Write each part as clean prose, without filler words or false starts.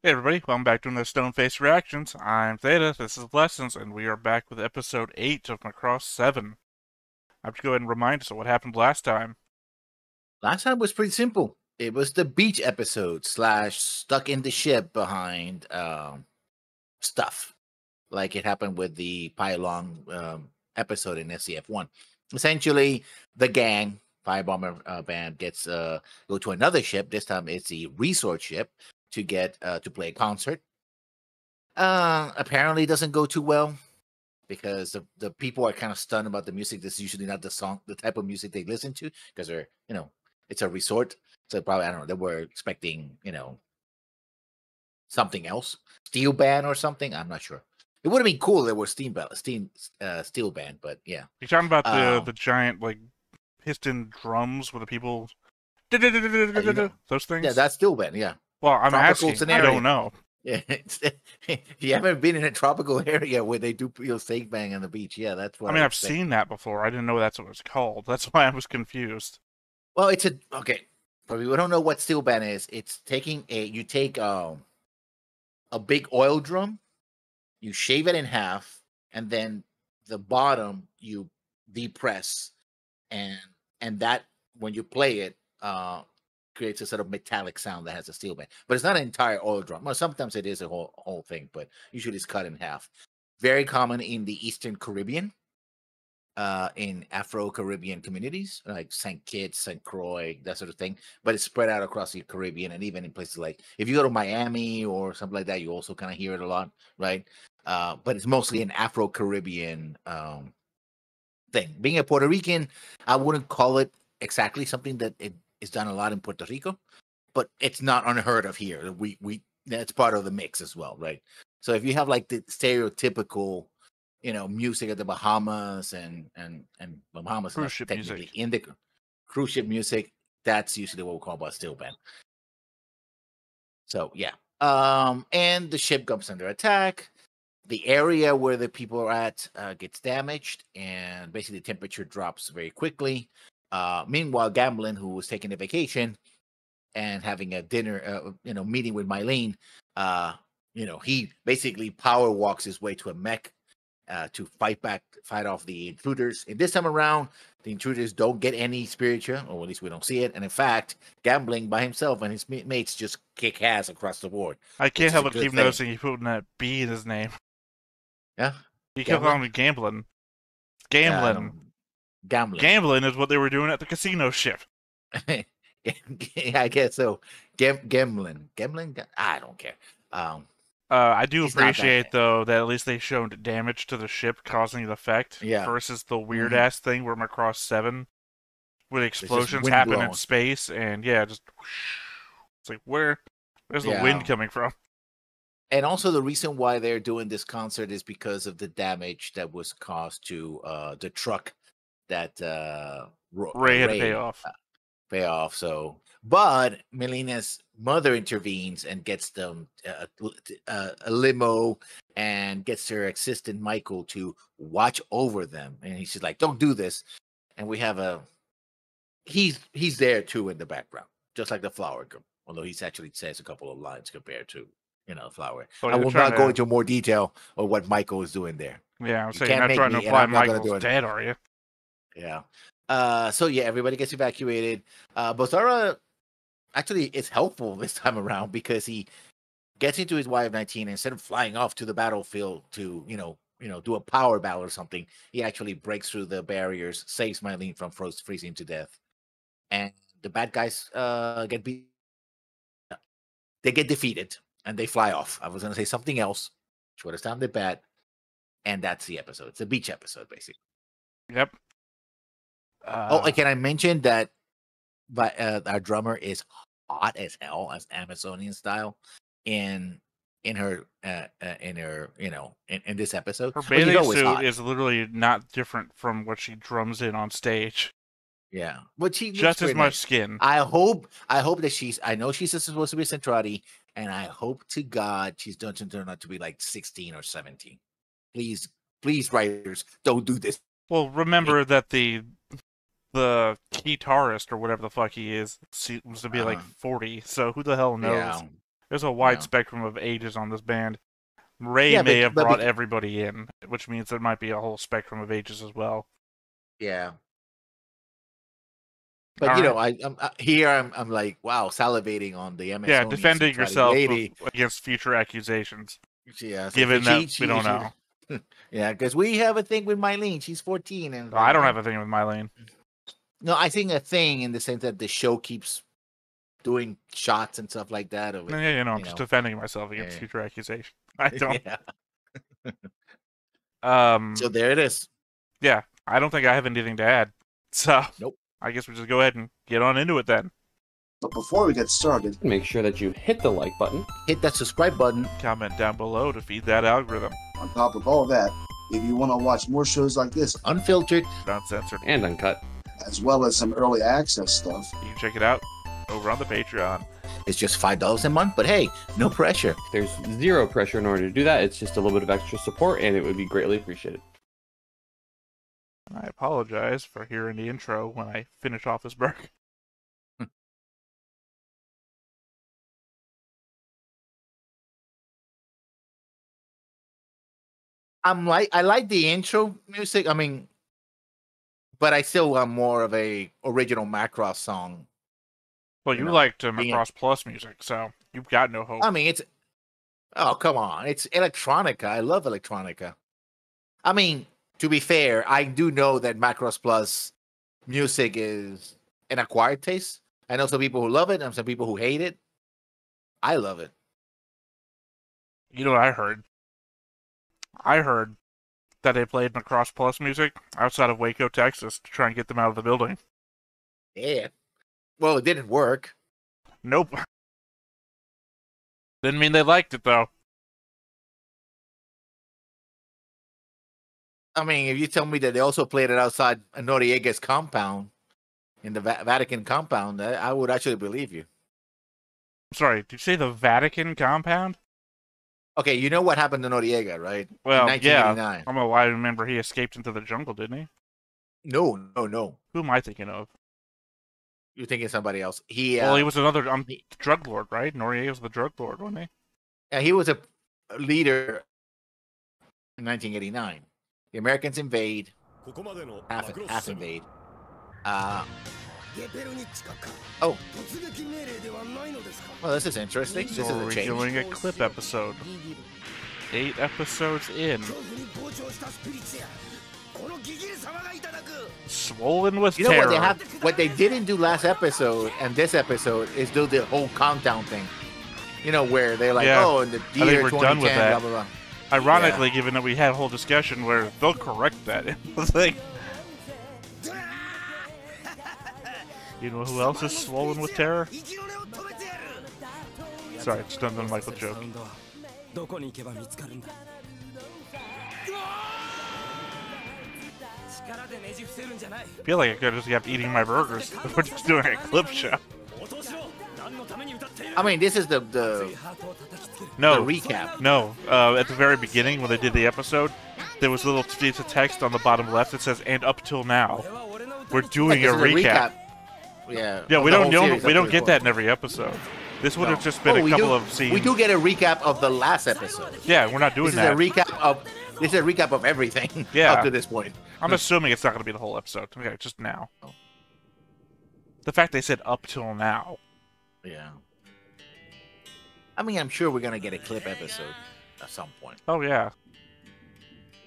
Hey everybody, welcome back to another Stone Face Reactions. I'm Theta, this is Lessons, and we are back with episode 8 of Macross 7. I have to go ahead and remind us of what happened last time. Last time was pretty simple. It was the beach episode / stuck in the ship behind stuff, like it happened with the pylon episode in SCF1. Essentially, the gang Firebomber band gets go to another ship. This time, it's a resort ship to get to play a concert. Apparently, doesn't go too well because the people are kind of stunned about the music. This is usually not the type of music they listen to because they're it's a resort. So probably I don't know. They were expecting something else, steel band or something. I'm not sure. It would have been cool if there was steel band, but yeah. You're talking about Um, the giant, like, piston drums with the people... you know, Those yeah, things? that's steel band. Yeah, Well, I'm tropical asking. I scenario. don't know. Yeah, if you haven't been in a tropical area where they do steak bang on the beach, yeah, that's what I I mean, would I've expect. seen that before. I didn't know that's what it was called. That's why I was confused. Well, it's a okay. For people who don't know what steel band is, it's taking you take a big oil drum, you shave it in half, and then the bottom you depress, and that when you play it, creates a sort of metallic sound that has a steel band. But it's not an entire oil drum. Well, sometimes it is a whole thing, but usually it's cut in half. Very common in the Eastern Caribbean, in Afro-Caribbean communities like St. Kitts, St. Croix, that sort of thing. But it's spread out across the Caribbean and even in places like if you go to Miami or something like that, you also kind of hear it a lot, right? But it's mostly an Afro-Caribbean thing. Being a Puerto Rican, I wouldn't call it exactly something that it is done a lot in Puerto Rico, but it's not unheard of here. We that's part of the mix as well, right? So if you have like the stereotypical music of the Bahamas and Bahamas is Cruise not ship technically music. in the cruise ship music. That's usually what we call about steel band. So yeah, and the ship comes under attack. The area where the people are at gets damaged, and basically the temperature drops very quickly. Meanwhile, Gamblin, who was taking a vacation and having a dinner, meeting with Mylene, he basically power walks his way to a mech to fight off the intruders. And this time around, the intruders don't get any spiritual, or at least we don't see it. And in fact, Gambling by himself and his mates just kick ass across the board, I which can't is help a but good keep thing. noticing he put that B in his name. Yeah, He kept calling Gambling. me Gamblin'. Yeah, I Gamblin'. know. Gambling. Gambling is what they were doing at the casino ship. I guess so. Gambling. I don't care. Um, I do he's not that appreciate, guy. though, that at least they showed damage to the ship causing the effect Yeah. versus the weird Hmm. ass thing where Macross 7, where the It's just explosions wind happen in blowing. space, and yeah, just whoosh. It's like, where's the wind Yeah. coming from? And also the reason why they're doing this concert is because of the damage that was caused to the truck that Ray had to pay Ray off. pay off. So, but Melina's mother intervenes and gets them a limo and gets her assistant Michael to watch over them. And he's like, "Don't do this." And we have he's there too in the background, just like the flower girl. Although he's actually says a couple of lines compared to flower. So I you're will trying not go to, into more detail of what Michael is doing there. yeah, I'm You saying you're can't not make trying to me, and imply I'm not going to Michael's do it. dead, are you? Yeah. So yeah, everybody gets evacuated. Bozara actually is helpful this time around because he gets into his YF-19 and instead of flying off to the battlefield to do a power battle or something, he actually breaks through the barriers, saves Mylene from freezing to death, and the bad guys get beat. They get defeated and they fly off. I was going to say something else, which would have sounded bad, and that's the episode. It's a beach episode, basically. Yep. Oh, and can I mention that? But our drummer is hot as hell, as Amazonian style, in her in this episode. Her Well, she's bathing always suit hot. is literally not different from what she drums in on stage. Yeah, but she looks Just as very much nice. skin. I hope that I know she's supposed to be Centrati, and I hope to God she's going to turn out to be like 16 or 17. Please, please, writers, don't do this. Well, remember that the guitarist or whatever the fuck he is seems to be like Uh, 40, so who the hell knows? yeah, There's a You wide know. spectrum of ages on this band. Ray Yeah, may have but brought everybody in, which means there might be a whole spectrum of ages as well. yeah. But All you right. know, I'm like, wow, salivating on the Yeah, Amazonian defending synthetic yourself lady. against future accusations, Yeah, so given that we don't she know. yeah, because we have a thing with Mylene. She's 14, and I don't have a thing with Mylene. no, I think a thing in the sense that the show keeps doing shots and stuff like that of it. Yeah, I'm You just know, defending myself against yeah, future accusations. I don't. yeah. So Um, there it is. yeah, I don't think I have anything to add. So, Nope. I guess we just go ahead and get on into it then. But before we get started, Make sure that you hit the like button. Hit that subscribe button. Comment down below to feed that algorithm. on top of all that, if you want to watch more shows like this, Unfiltered. Uncensored. And uncut. as well as some early access stuff, You can check it out over on the Patreon. It's just $5 a month, but hey, no pressure. There's zero pressure in order to do that. It's just a little bit of extra support, and it would be greatly appreciated. I apologize for hearing the intro when I finish off this burger. I like the intro music. I mean, but I still want more of a original Macross song. Well, You you know, liked being- Macross Plus music, so you've got no hope. I mean, it's oh come on, it's electronica. I love electronica. I mean, to be fair, I do know that Macross Plus music is an acquired taste. I know some people who love it and some people who hate it. I love it. You know what I heard? I heard that they played Macross Plus music outside of Waco, Texas to try and get them out of the building. Yeah. Well, it didn't work. Nope. Didn't mean they liked it, though. I mean, if you tell me that they also played it outside Noriega's compound, in the Vatican compound, I would actually believe you. Sorry, did you say the Vatican compound? Okay, you know what happened to Noriega, right? Well, In yeah. 1989. I don't know why I remember he escaped into the jungle, didn't he? No. Who am I thinking of? You're thinking somebody else. He Well, he was another drug lord, right? Noriega was the drug lord, wasn't he? he was a leader in 1989. The Americans invade, half invade. Oh, well, this is interesting. So This is are a we change. doing a clip episode? 8 episodes in. Swollen with You know terror. what they have? What they didn't do last episode and this episode is do the whole countdown thing. You know where they're like, Yeah. oh, in the think year we're 2010, done with that. blah blah blah. Ironically, given that we had a whole discussion where they'll correct that in the thing. You know who else is swollen with terror? Sorry, it's done the Michael joke. I feel like I could have just kept eating my burgers. We're just doing a clip show. I mean, this is the No, recap. no. At the very beginning, when they did the episode, there was a little piece of text on the bottom left that says "and up till now." We're doing a This is recap. Yeah. Yeah, of we the don't whole know. series We up don't to get this that point. in every episode. This would have No. just been Oh, a we couple do- of scenes. We do get a recap of the last episode. Yeah, we're not doing This is that. a recap of everything Yeah. up to this point. I'm assuming it's not going to be the whole episode. Okay, just now. The fact they said up till now. Yeah. I mean, I'm sure we're gonna get a clip episode at some point. Oh yeah.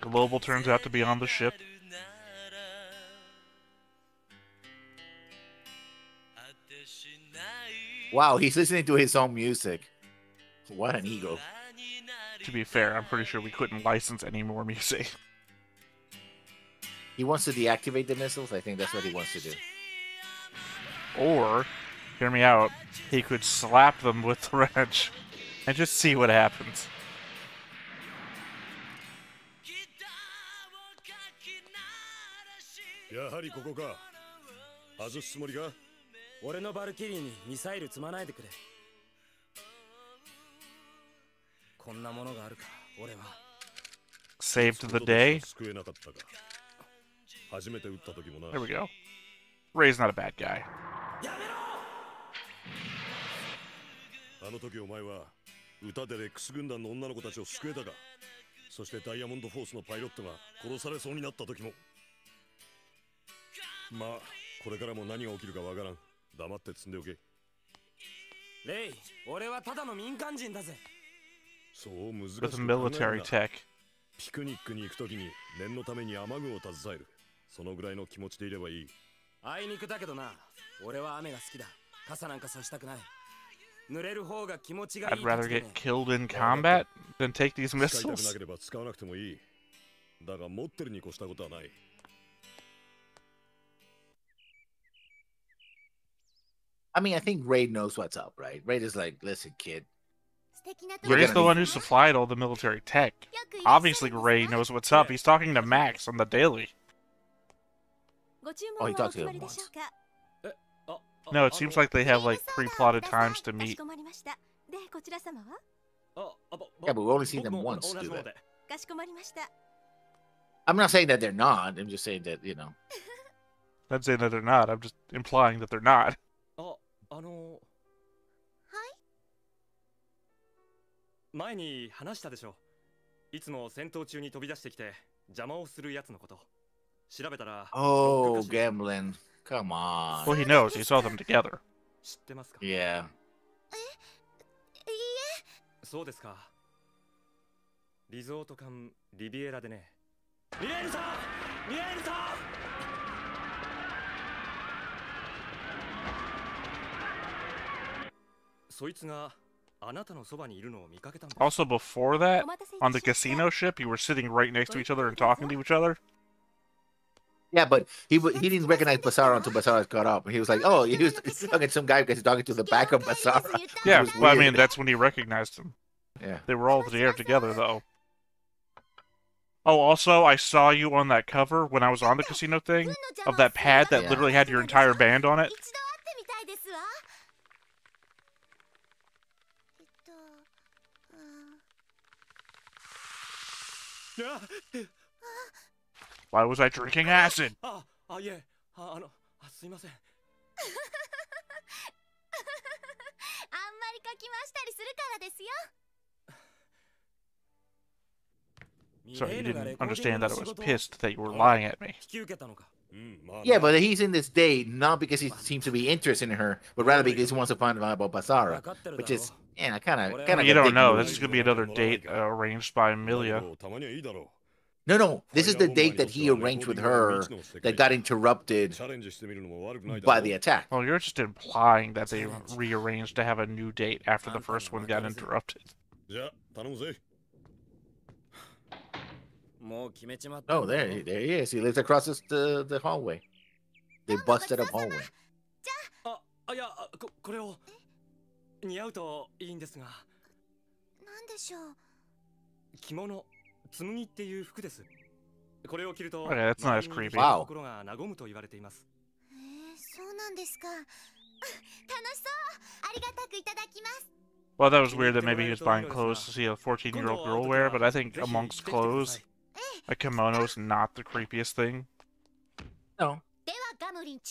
Global turns out to be on the ship. Wow, he's listening to his own music. What an ego. To be fair, I'm pretty sure we couldn't license any more music. He wants to deactivate the missiles. I think that's what he wants to do. Or, hear me out, he could slap them with the wrench and just see what happens. Saved the day. There we go. Ray's not a bad guy. あの時お前は歌でレックス軍団の女の子たちを救えたか。そしてダイヤモンドフォースのパイロットが殺されそうになった時も。まあこれからも何が起きるかわからん。黙って積んでおけ。レイ、俺はただの民間人だぜ。そう難しく With 考える military な。 tech. ピクニックに行く時に念のために雨具を携える。そのぐらいの気持ちでいればいい。あいにくだけどな、俺は雨が好きだ。傘なんかさしたくない。濡れる方が気持ちがい I'd い。 rather get killed in combat than take these 使いたくな missiles. ければ使わなくてもいい。だが持ってるに越したことはない。 I mean, I think Raid knows what's up, right? Raid is like, listen, kid. Ray's the one who supplied all the military tech. Obviously, Ray knows what's up. He's talking to Max on the daily. Oh, he talked to him once. No, it seems like they have like pre-plotted times to meet. Yeah, but we've only seen them once do that. I'm not saying that they're not. I'm just saying that, you know. I'm not saying that they're not. I'm just implying that they're not. 前に話したでしょ。いつも戦闘中に飛び出してきて邪魔をするやつのこと。調べたら。Oh, gambling. Come on. Well, he knows. He saw them together. 知ってますか? Yeah. そうですか。リゾート館リビエラでね。ミレーヌさん、ミレーヌさん。そいつが。 Also, before that, on the casino ship, you were sitting right next to each other and talking to each other. Yeah, but he didn't recognize Basara until Basara got up. He was like, oh, he was talking to some guy because he's talking to the back of Basara. Yeah, well, I mean, that's when he recognized him. Yeah. They were all there together, though. Oh, also, I saw you on that cover when I was on the casino thing of that pad that literally had your entire band on it. Why was I drinking acid? いえ、すいません。あんまりかき回したりするからですよ。 So you didn't understand that I was pissed that you were lying at me. Yeah, but he's in this date not because he seems to be interested in her, but rather because he wants to find out about Basara, which is, yeah, kind of. You don't know. This is gonna be another date arranged by Amelia. No, this is the date that he arranged with her that got interrupted by the attack. Well, you're just implying that they rearranged to have a new date after the first one got interrupted. Oh, there he is. He lives across the hallway. They busted up hallway. いや、これを似合うといいんですが。なんでしょう。着物。 紬っていう服です。これを着ると、 Okay, that's not as creepy. Wow. 心が和むと言われています。そうなんですか。楽しそう。ありがたくいただきます。 Well, that was weird that maybe he was buying clothes to see a 14-year-old girl wear, but I think amongst clothes, a kimono is not the creepiest thing. No.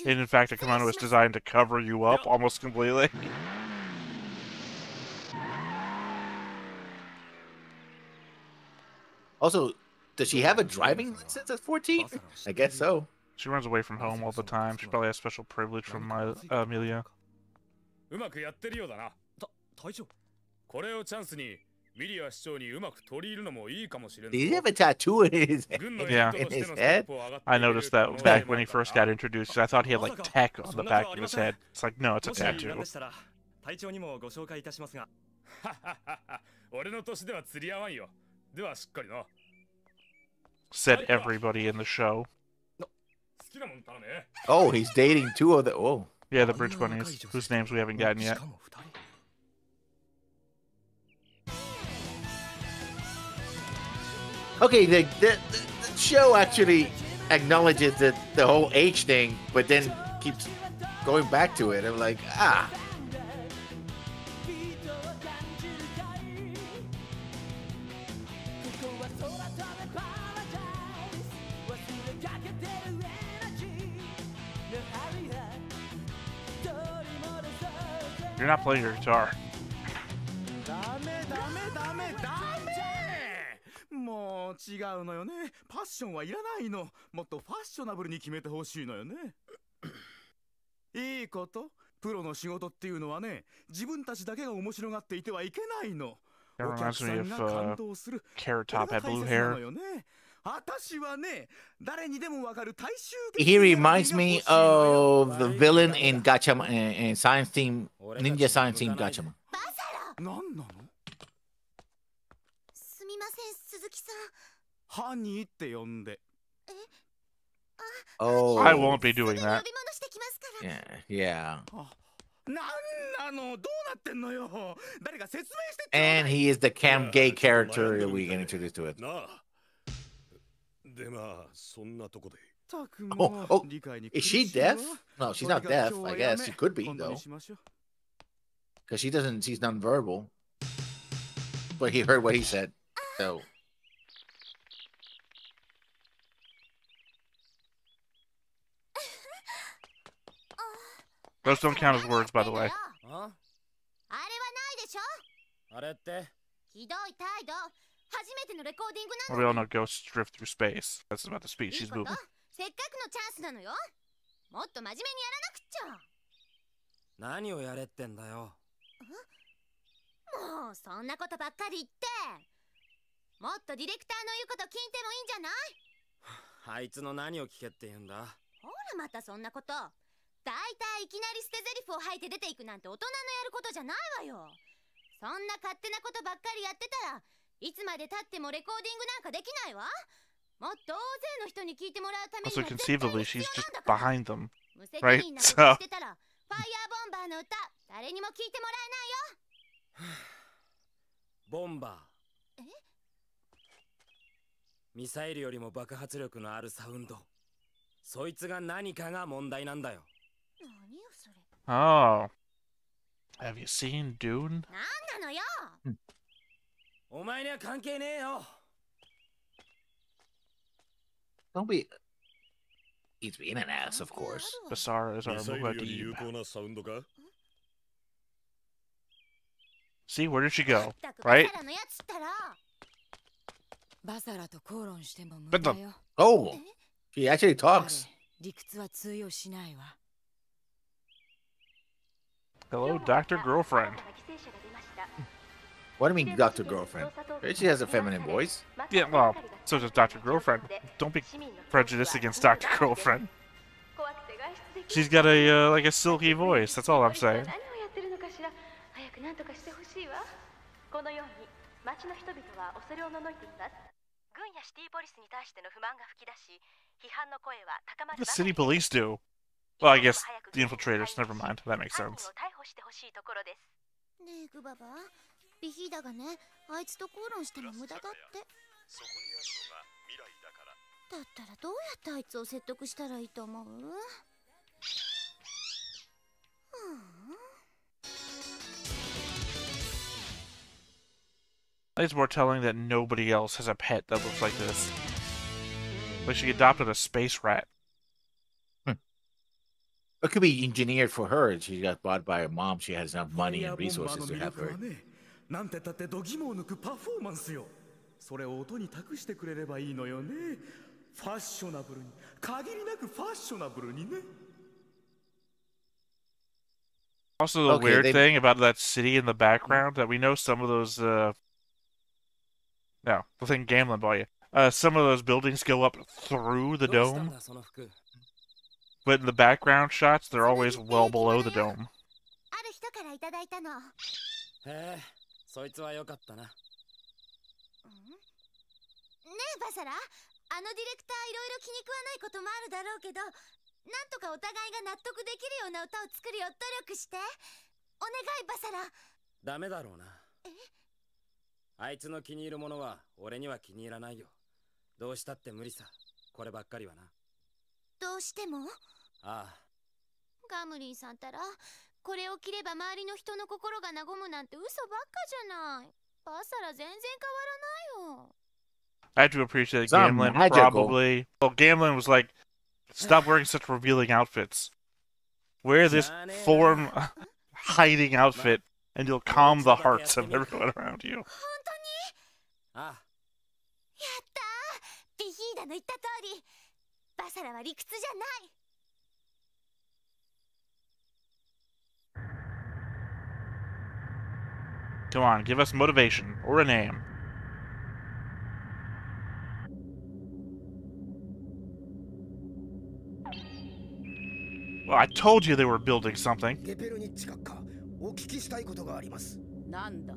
And in fact, a kimono is designed to cover you up almost completely. Also, does she have a driving license at 14? I guess so. She runs away from home all the time. She probably has special privilege from Amelia. うまくやってるようだな。隊長。これをチャンスにミリア市長にうまく取り入るのもいいかもしれない。 Did he have a tattoo in his head? I noticed that back when he first got introduced. I thought he had like tech on the back of his head. It's like, no, it's a tattoo. 隊長にもご紹介いたしますが。俺の年では釣り合わんよ。 Said everybody in the show. Oh, he's dating two of the. Oh. Yeah, the Bridge Bunnies, whose names we haven't gotten yet. Okay, the show actually acknowledges the whole H thing, but then keeps going back to it. I'm like, ah. You're not playing your guitar. ダメもう違うのよね。パッションはいらないの。もっとファッショナブルに決めてほしいのよね。いいこと。プロの仕事っていうのはね、自分たちだけが面白がっていてはいけないの。 That お客 reminds さ me ん of が感動する。 Carrot これ Top が had 大 blue 切なの hair. よね。私はね、誰にでもわかる大衆 He reminds me of the villain in Gacham in Science Team Ninja Science Team Gacham. バサラ。なんなの？すみません、鈴木さん。ハニーって呼んで。 Oh, I won't be すぐ doing に呼び that. 戻してきますから。 yeah. なんなの？どうなってんのよ？誰か説明してちょうだ And い。 he is the camp gay character that we get introduced to it. なあ。でまあそんなとこで。たく Oh, も oh, 理解に is 苦 she しいわ。 deaf? No, she's not deaf. I guess she could be 今度 though, にしましょう。 because she's nonverbal. But he heard what he said. So Those don't count as words, by the way. あれはないでしょ。あれって？ひどい態度。初めてのレコーディング Well, な we all の know ghosts drift through space. That's about the speed に。い she's いこと。 moving. せっかくのチャンスなのよ。もっと真面目にやらなくっちゃ。何をやれってんだよ。もうそんなことばっかり言って。もっとディレクターの言うこと聞いてもいいんじゃない？あいつの何を聞けって言うんだ。ほらまたそんなこと。だいたいいきなり捨て台詞を吐いて出ていくなんて大人のやることじゃないわよ。そんな勝手なことばっかりやってたらいつまで経ってもレコーディングなんかできないわ。もっと大勢の人に聞いてもらうために Also, は絶対 conceivably, に必 she's 要 just なんだから。 behind them. 無責 right? 任な So- ことしてたらファイヤーボンバーの歌誰にも聞いてもらえないよ。ボンバー。ミサイルよりも爆発力のあるサウンド。そいつが何かが問題なんだよ。何よそれ。 Oh. Have you seen Dune? なんなのよ。お前には関係ねえよ。 don't be. He's being an ass, of course. Basara is ミ our サイルより有 Muad'Dib. 効なサウンドか？ See, where did she go? ったく Right? バサラのやつったら。バサラと口論しても無 But 駄 the- よ。 Oh, he actually 彼 talks. 理屈は通用しないわ。 Hello, Dr. Girlfriend. What do you mean, Dr. Girlfriend? She has a feminine voice. Yeah, well, so does Dr. Girlfriend. Don't be prejudiced against Dr. Girlfriend. She's got a, like a silky voice, that's all I'm saying. 早く何とかしてほしいわ。このように町の人々は恐れおののいています。軍やシティポリスに対しての不満が吹き出し、批判の声は高ま What る does ばか city り police do? Well, I guess the infiltrators, never mind, that makes 犯人 sense. を逮捕してほしいところです。ねえグババ、ビヒーダがね、あいつと口論しても無駄だって。そこにあるのが未来だから。だったらどうやってあいつを説得したらいいと思う？I think it's more telling that nobody else has a pet that looks like this. Like she adopted a space rat. It could be engineered for her. She got bought by her mom. She has enough money and resources to have her. なんてったって度肝を抜くパフォーマンスよ。それを音に託してくれればいいのよね。ファッショナブルに、限りなくファッショナブルにね。 Also, the Okay, weird they- thing about that city in the background that we know some of those, no, the thing Gamlin bought you. Some of those buildings go up through the どうしたん dome, だその服。 but in the background shots, they're always well below the dome. ある人からいただいたの。へえ、そいつはよかったな。ねえバサラ、あのディレクターいろいろ気に食わないこともあるだろうけど、なんとかお互いが納得できるような歌を作るよう努力して。お願いバサラ。ダメだろうな。あいつの気に入るものは俺には気に入らないよ。どうしたって無理さ。こればっかりはな。どうしても？ああ。ガムリンさんたら、これを着れば周りの人の心が和むなんて嘘ばっかじゃない。バサラ全然変わらないよ。 I have to appreciate It's not Gamlin magical. probably. Well, Gamlin was like, stop wearing such revealing outfits. Wear this form hiding outfit, and you'll calm the hearts of everyone around you. 本当に？ああ。やったー。ビヒーダの言った通り、バサラは理屈じゃない。Come on, give us motivation or a name. Well, I told you they were building something. なんだ。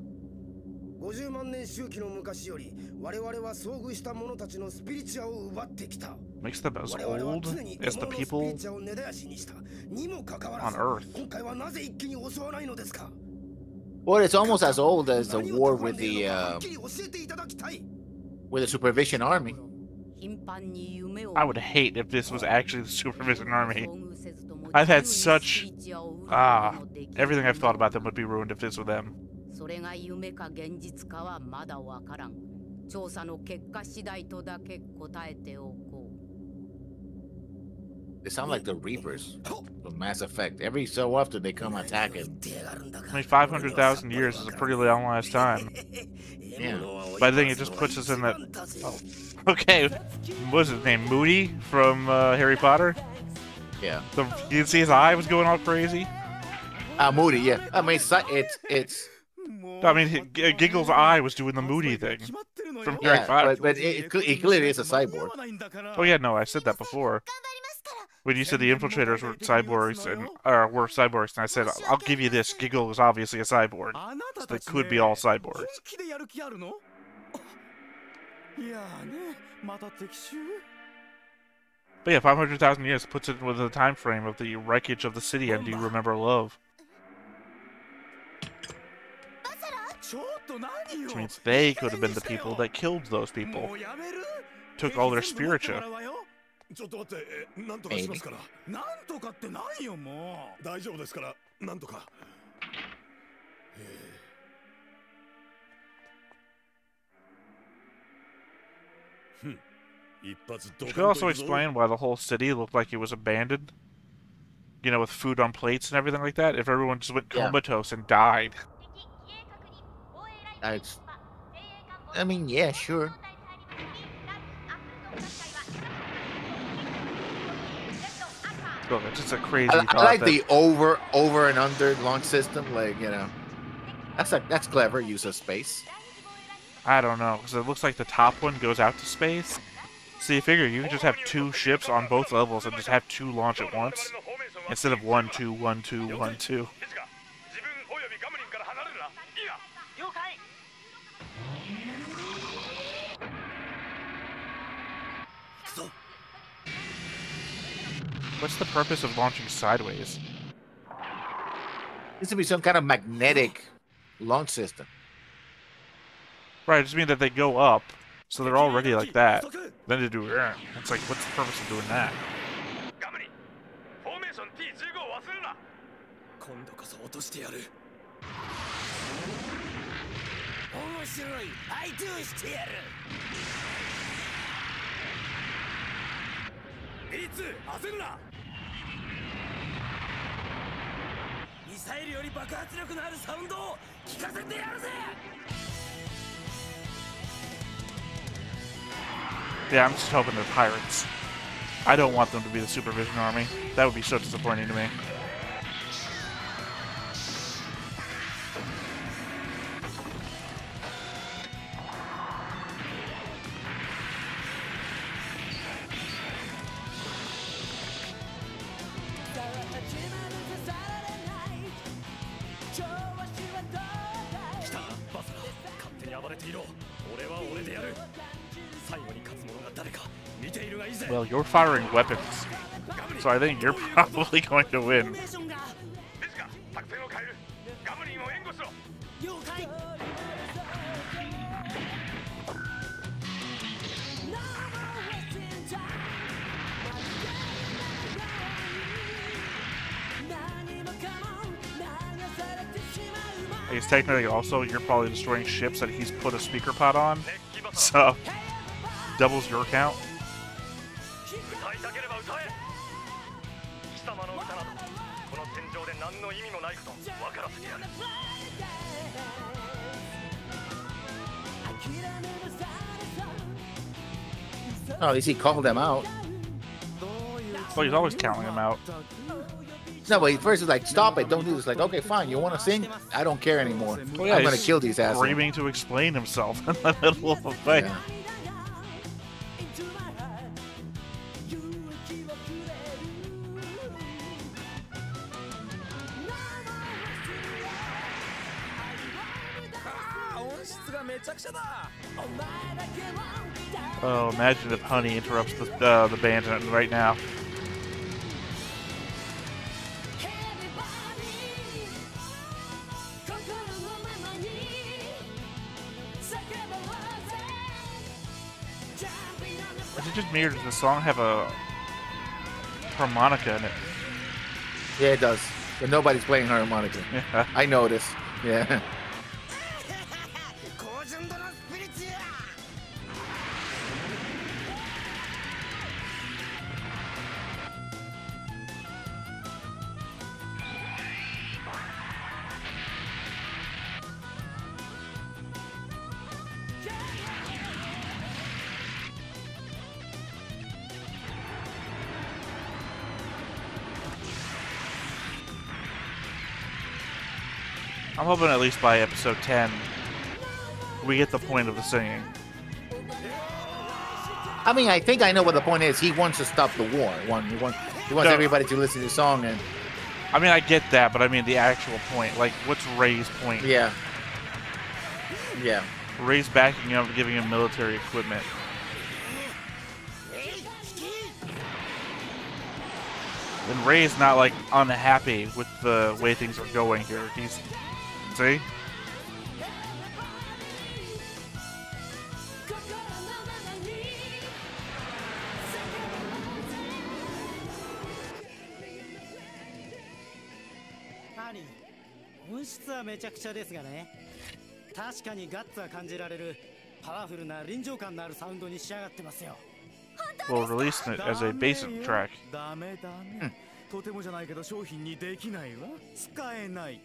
50万年周期の昔より我々は遭遇した者たちのスピリチュアを奪ってきた。 Makes them as old as the people on Earth. Well, it's almost as old as the war with the Supervision Army. I would hate if this was actually the Supervision Army. I've had such everything I've thought about them would be ruined if this were them. それが夢か現実かはまだわからん。調査の結果次第とだけ答えておこう。 They sound like the Reapers from Mass Effect. Every so often they come attacking. I mean, 500,000 years is a pretty long last time. Yeah. But I think it just puts us in that... Oh. Okay, what was his name? Moody from Harry Potter? Yeah. You can see his eye was going all crazy? Moody, yeah. I mean, it's... I mean, Giggle's eye was doing the Moody thing from Harry Potter. But it clearly is a cyborg. Oh yeah, no, I said that before. When you said the infiltrators were cyborgs and I said I'll give you this. Giggle is obviously a cyborg. So they could be all cyborgs. But yeah, 500,000 years puts it within the time frame of the wreckage of the city and Do You Remember Love? Which means they could have been the people that killed those people. Took all their spiritua. Maybe. Which could also explain why the whole city looked like it was abandoned. You know, with food on plates and everything like that. If everyone just went comatose and died. I mean, yeah, sure. Look, it's just a crazy I like the over and under launch system. Like, you know, that's clever use of space. I don't know, because it looks like the top one goes out to space. So you figure you could just have two ships on both levels and just have two launch at once, instead of 1, 2, 1, 2, 1, 2. What's the purpose of launching sideways? This would be some kind of magnetic launch system. Right, I just mean that they go up, so they're already like that. Then they do it's like, what's the purpose of doing that? Yeah, I'm just hoping they're pirates. I don't want them to be the Supervision Army. That would be so disappointing to me. Well, you're firing weapons, so I think you're probably going to win. I guess technically also you're probably destroying ships that he's put a speaker pod on, so doubles your count. Oh, at least he called them out. Well, he's always counting them out. No, but first he's like, stop it, don't do this. Like, okay, fine, you want to sing? I don't care anymore. Well, yeah, I'm gonna he's kill these assholes. screaming to explain himself in the middle of a fight. Yeah. Oh, imagine if Honey interrupts the band right now. Is it just me or does the song have a harmonica in it? Yeah, it does. But nobody's playing harmonica. Yeah. I noticed. Yeah. I'm hoping at least by episode 10 we get the point of the singing. I mean, I think I know what the point is. He wants to stop the war. He wants everybody to listen to the song. And I mean, I get that, but I mean the actual point. Like, what's Ray's point? Yeah. Yeah. Ray's backing up and giving him military equipment. And Ray's not, like, unhappy with the way things are going here. He's... See? Honey, 音質はめちゃくちゃですがね。確かにガッツは感じられるパワフルな臨場感のあるサウンドに仕上がってますよ。 We'll release it as a basic track. ダメダメ。とてもじゃないけど商品にできないわ。使えない。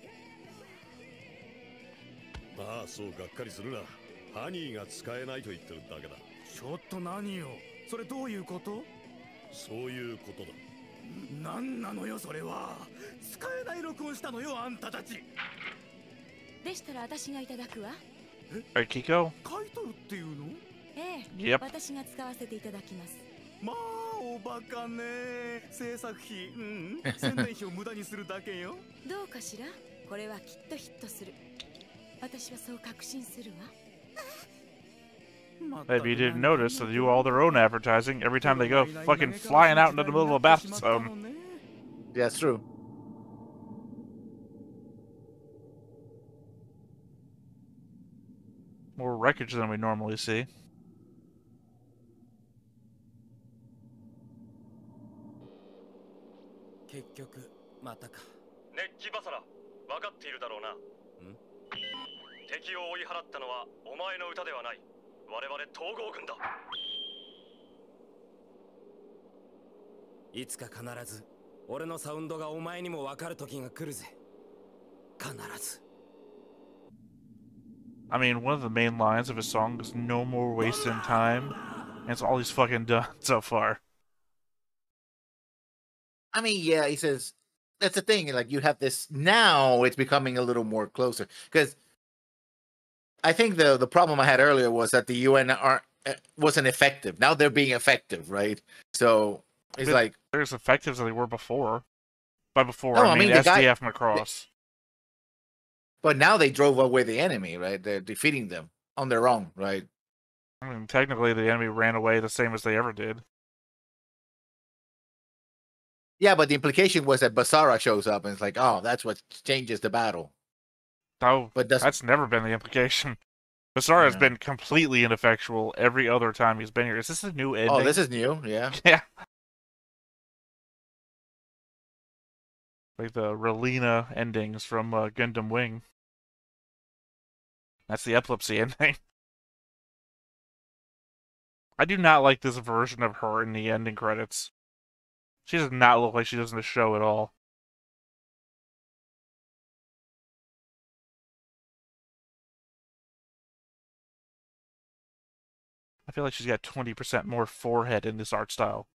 まあそうがっかりするな。ハニーが使えないと言ってるだけだ。ちょっと何よ。それどういうこと？そういうことだ。なんなのよそれは。使えない録音したのよあんたたち。でしたら私がいただくわ。Alright, Kiko. 買い取るっていうの？ええ。Yep. 私が使わせていただきます。まあおバカね。制作費、宣伝費を無駄にするだけよ。どうかしら？これはきっとヒットする。私はそう確信するわ。If you didn't notice, they do all their own advertising every time they go fucking flying out into the middle of a battle zone. Yeah, it's true. More wreckage than we normally see. 結局またか。熱気バサラ、分かっているだろうな。敵を追い払ったのはお前の歌ではない。我々統合軍だ。いつか必ず俺のサウンドがお前にも分かる時が来るぜ。必ず。I mean, one of the main lines of his song is "No more wasting time," and it's all he's fucking done so far. I mean, yeah, he says that's the thing. Like, you have this now; it's becoming a little more closer because I think the problem I had earlier was that the UN wasn't effective. Now they're being effective, right? So it's like they're as effective as they were before. By before, no, I mean SDF Macross. But now they drove away the enemy, right? They're defeating them on their own, right? I mean, technically, the enemy ran away the same as they ever did. Yeah, but the implication was that Basara shows up, and it's like, oh, that's what changes the battle. Oh, but that's never been the implication. Basara has been completely ineffectual every other time he's been here. Is this a new ending? Oh, this is new, yeah. Yeah. Like the Relina endings from Gundam Wing. That's the epilepsy ending. I do not like this version of her in the ending credits. She does not look like she does in the show at all. I feel like she's got 20% more forehead in this art style.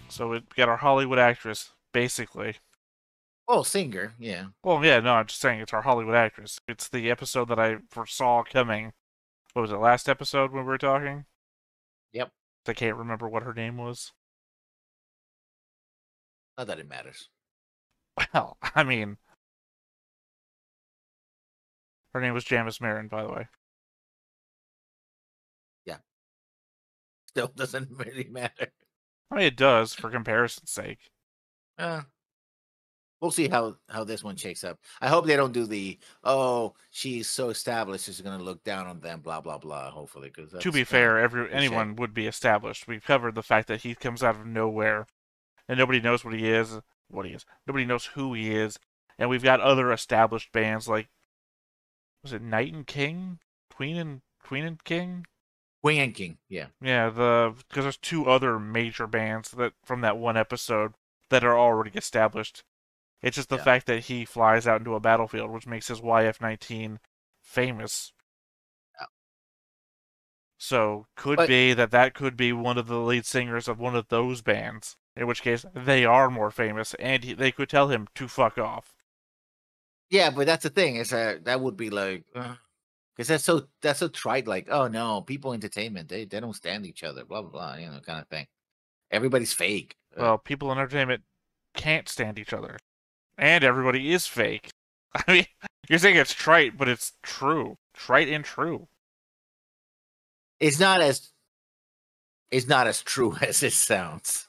So we got our Hollywood actress, basically. Oh, singer, yeah. Well, yeah, no, I'm just saying it's our Hollywood actress. It's the episode that I foresaw coming. What was it, last episode when we were talking? Yep. I can't remember what her name was. Not that it matters. Well, I mean, her name was Janice Marin, by the way. Yeah. Still doesn't really matter. I mean, it does for comparison's sake. We'll see how this one shakes up. I hope they don't do the she's so established she's going to look down on them, blah blah blah. Hopefully, because to be fair, anyone would be established. We've covered the fact that he comes out of nowhere, and nobody knows what he is. Nobody knows who he is, and we've got other established bands like, was it Knight and King, Queen and King? Queen and King, yeah. Yeah, because there's two other major bands that from that one episode that are already established. It's just the fact that he flies out into a battlefield, which makes his YF-19 famous. Yeah. So, that could be one of the lead singers of one of those bands, in which case they are more famous, and they could tell him to fuck off. Yeah, but that's the thing, is that would be like, because that's so trite, like, oh no, people entertainment, they don't stand each other, blah, blah, blah, kind of thing. Everybody's fake. Well, people in entertainment can't stand each other. And everybody is fake. I mean, you're saying it's trite, but it's true. Trite and true. It's not as true as it sounds.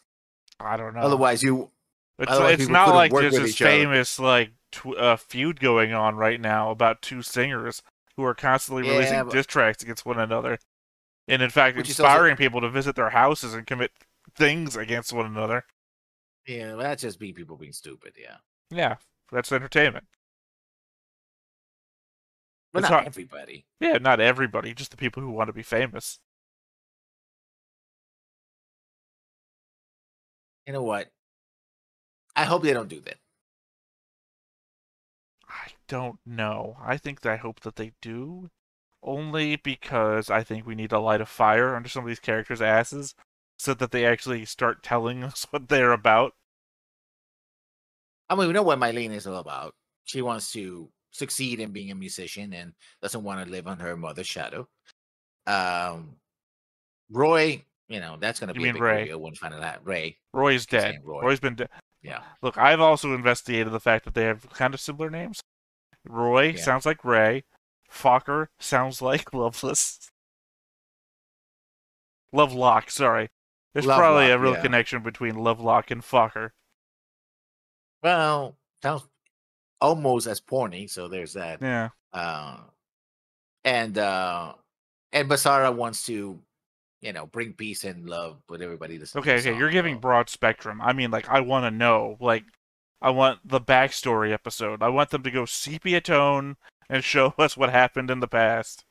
I don't know. Otherwise, it's not like there's this famous feud going on right now about two singers who are constantly releasing diss tracks against one another, and in fact, inspiring people to visit their houses and commit things against one another. Yeah, that's just people being stupid. Yeah. Yeah, that's entertainment. But not everybody. Yeah, not everybody, just the people who want to be famous. You know what? I hope they don't do that. I don't know. I hope that they do. Only because I think we need to light a fire under some of these characters' asses so that they actually start telling us what they're about. I mean, we know what Mylene is all about. She wants to succeed in being a musician and doesn't want to live on her mother's shadow. Roy, that's going to be a big reveal when we find out. Roy's dead. Roy's been dead. Yeah. Look, I've also investigated the fact that they have kind of similar names. Roy sounds like Ray. Fokker sounds like Loveless. Lovelock, sorry. There's probably a real connection between Lovelock and Fokker. Well, sounds almost as porny, so there's that. Yeah. And Basara wants to, bring peace and love with everybody. Okay, you're giving broad spectrum. I mean, I want to know, I want the backstory episode. I want them to go sepia tone and show us what happened in the past.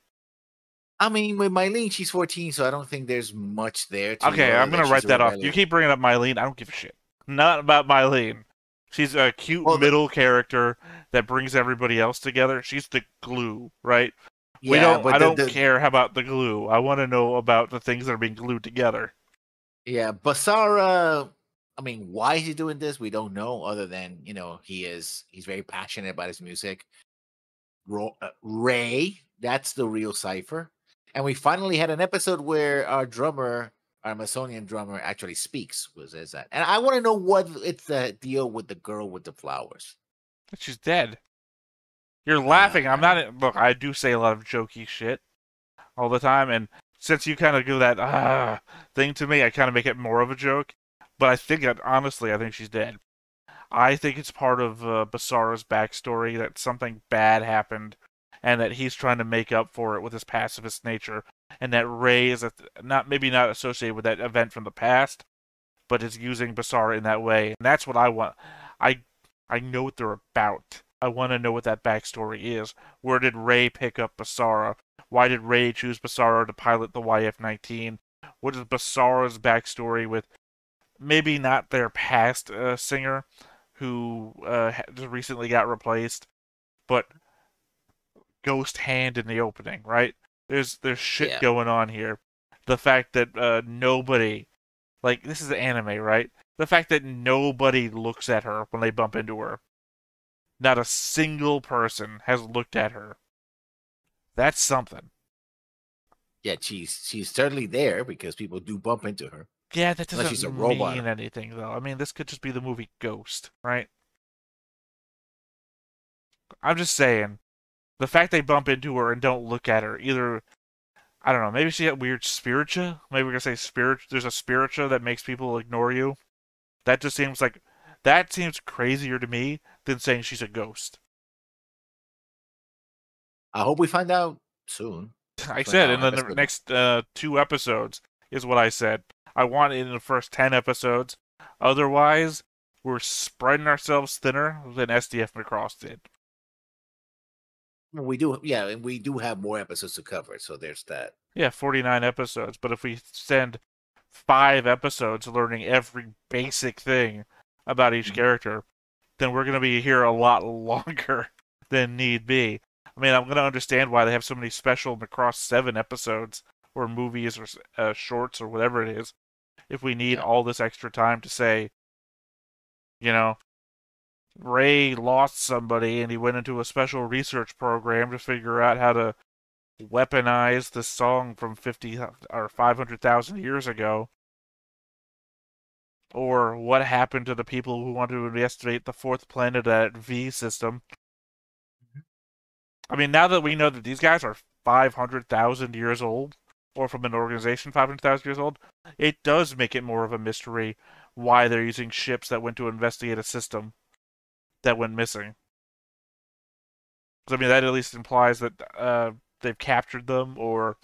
I mean, with Mylene, she's 14, so I don't think there's much there. Okay, I'm going to write that off. You keep bringing up Mylene, I don't give a shit. Not about Mylene. She's a cute middle character that brings everybody else together. She's the glue, right? Yeah, I don't care about the glue. I want to know about the things that are being glued together. Yeah, Basara, I mean, why is he doing this? We don't know, other than, he's very passionate about his music. Ray, that's the real cipher. And we finally had an episode where our Amazonian drummer actually speaks. Is that? And I want to know what it's the deal with the girl with the flowers. She's dead. You're laughing. I'm not. Look, I do say a lot of jokey shit all the time, and since you kind of do that thing to me, I kind of make it more of a joke. But I think honestly, I think she's dead. I think it's part of Basara's backstory that something bad happened, and that he's trying to make up for it with his pacifist nature, and that Ray is maybe not associated with that event from the past, but it's using Basara in that way, and that's what I want. I know what they're about. I want to know what that backstory is. Where did Rey pick up Basara? Why did Rey choose Basara to pilot the YF-19? What is Basara's backstory with maybe not their past singer, who just recently got replaced, but Ghost Hand in the opening, right? There's shit going on here. The fact that nobody, like, this is anime, right? The fact that nobody looks at her when they bump into her. Not a single person has looked at her. That's something. Yeah, she's certainly there because people do bump into her. Yeah, that Unless she's a doesn't robot. mean anything, though. I mean, this could just be the movie Ghost, right? I'm just saying, the fact they bump into her and don't look at her, either, I don't know, maybe she got weird spiritua? Maybe we're gonna say there's a spiritua that makes people ignore you? That just seems like, that seems crazier to me than saying she's a ghost. I hope we find out soon. I said in the next 2 episodes is what I said. I want it in the first 10 episodes. Otherwise, we're spreading ourselves thinner than SDF Macross did. We do, yeah, and we do have more episodes to cover, so there's that. Yeah, 49 episodes. But if we send 5 episodes learning every basic thing about each character, then we're going to be here a lot longer than need be. I mean, I'm going to understand why they have so many special Macross 7 episodes, or movies, or shorts, or whatever it is, if we need all this extra time to say, you know, Rey lost somebody and he went into a special research program to figure out how to weaponize the song from 50 or 500,000 years ago. Or what happened to the people who wanted to investigate the 4th planet at V system. I mean, now that we know that these guys are 500,000 years old, or from an organization 500,000 years old, it does make it more of a mystery why they're using ships that went to investigate a system that went missing. I mean, that at least implies that they've captured them, or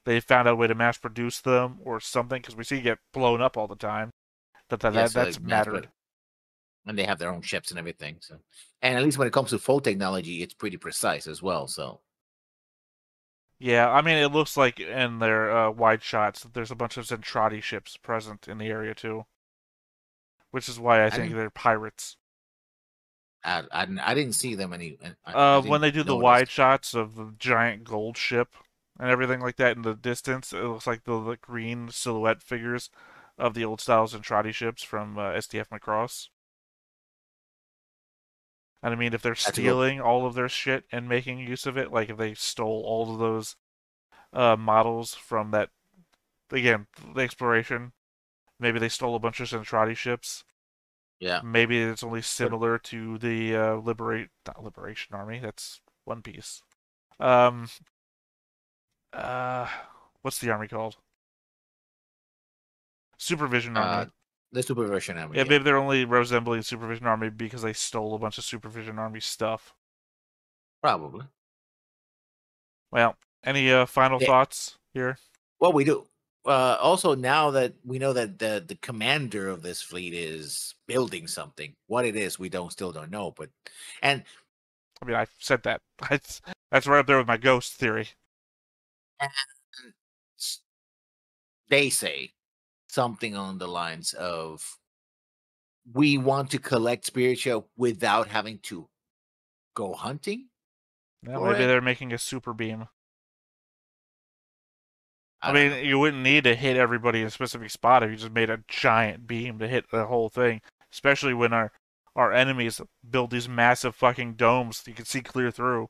they found out a way to mass produce them, or something, because we see it get blown up all the time. That's like mattered. And they have their own ships and everything. So, and at least when it comes to full technology, it's pretty precise as well. So, yeah, I mean, it looks like in their wide shots that there's a bunch of Zentradi ships present in the area too, which is why I think they're pirates. I didn't see them any. When they do the wide shots of the giant gold ship and everything like that in the distance, it looks like the green silhouette figures of the old style Zentradi ships from SDF Macross. And I mean, if they're stealing all of their shit and making use of it, like if they stole all of those models from that, again, the exploration, maybe they stole a bunch of Zentradi ships. Yeah. Maybe it's only similar to the not Liberation Army, that's One Piece. What's the army called? Supervision Army. The Supervision Army. Yeah, maybe they're only resembling Supervision Army because they stole a bunch of Supervision Army stuff. Probably. Well, any final thoughts here? Well, we do. Also, now that we know that the commander of this fleet is building something, what it is, we still don't know. But I mean, I said that. That's right up there with my ghost theory. They say something on the lines of, we want to collect spiritual without having to go hunting. Yeah, maybe they're making a super beam. I mean, you wouldn't need to hit everybody in a specific spot if you just made a giant beam to hit the whole thing. Especially when our enemies build these massive fucking domes you can see clear through.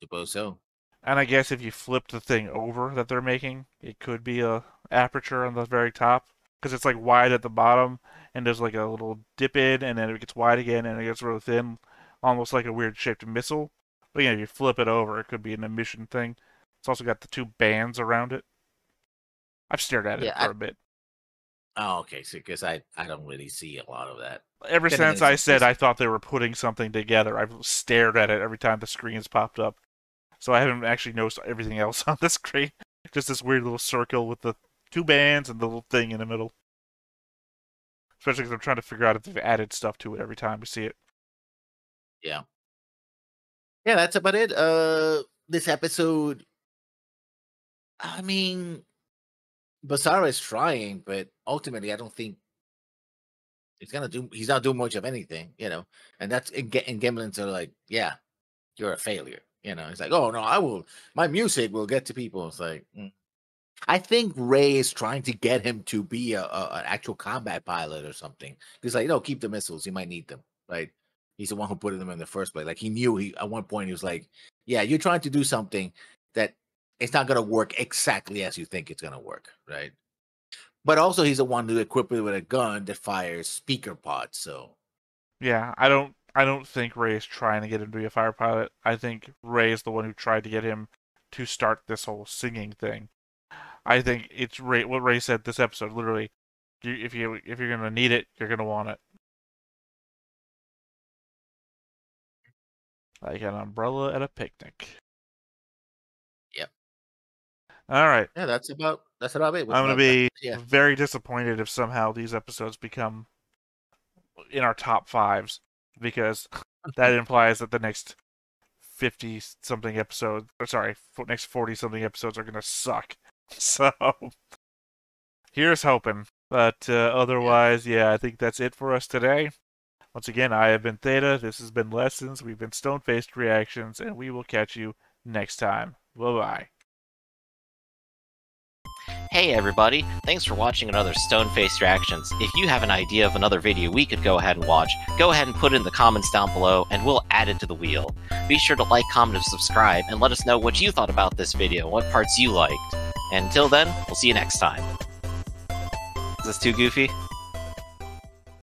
Suppose so. And I guess if you flip the thing over that they're making, it could be a aperture on the very top. Because it's like wide at the bottom, and there's like a little dip in, and then it gets wide again, and it gets really thin. Almost like a weird shaped missile. But yeah, if you flip it over, it could be an emission thing. It's also got the 2 bands around it. I've stared at it for a bit. Oh, okay. So, because I don't really see a lot of that. Ever since I said I thought they were putting something together, I've stared at it every time the screen's popped up. So I haven't actually noticed everything else on the screen. Just this weird little circle with the 2 bands and the little thing in the middle. especially because I'm trying to figure out if they've added stuff to it every time we see it. Yeah. Yeah, that's about it. This episode, I mean, Basara is trying, but ultimately, I don't think he's not doing much of anything, And that's and Gimlins are like, yeah, you're a failure, He's like, oh no, my music will get to people. It's like, I think Ray is trying to get him to be an actual combat pilot or something. He's like, keep the missiles. You might need them, right? He's the one who put them in the first place. Like he knew at one point he was like, yeah, you're trying to do something that it's not going to work exactly as you think it's going to work, right? But also he's the one who equipped it with a gun that fires speaker pods. So yeah, I don't think Ray is trying to get him to be a fire pilot. I think Ray is the one who tried to get him to start this whole singing thing. I think it's Ray. What Ray said this episode, literally, if you're gonna need it, you're gonna want it. Like an umbrella at a picnic. Yep. All right. Yeah, that's about it. I'm gonna be very disappointed if somehow these episodes become in our top 5s, because that implies that the next 50-something episodes, next 40-something episodes are gonna suck. So here's hoping. But otherwise, yeah, I think that's it for us today. Once again, I have been Theta. This has been Lessons. We've been Stone-Faced Reactions, and we will catch you next time. Bye-bye. Hey everybody, thanks for watching another Stone-Faced Reactions. If you have an idea of another video we could go ahead and watch, go ahead and put it in the comments down below and we'll add it to the wheel. Be sure to like, comment, and subscribe, and let us know what you thought about this video and what parts you liked. And until then, we'll see you next time. Is this too goofy?